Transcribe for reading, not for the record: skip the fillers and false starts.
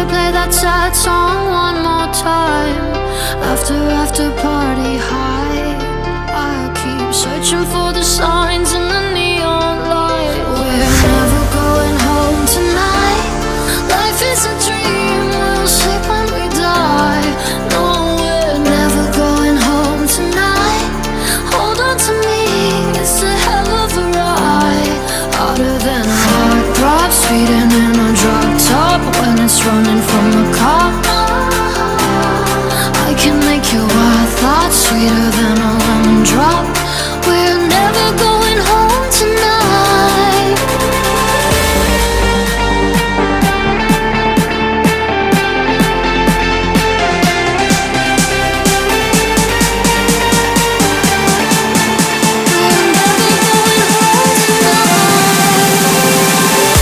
play that sad song one more time. After party high, I keep searching for the signs in the neon light. We're never going home tonight. Life is a dream, we'll sleep when we die. No, we're never going home tonight. Hold on to me, it's a hell of a ride. Harder than a heart throb, speeding in a drop top when it's running from a car. I can make your wild thoughts sweeter than a lemon drop. We're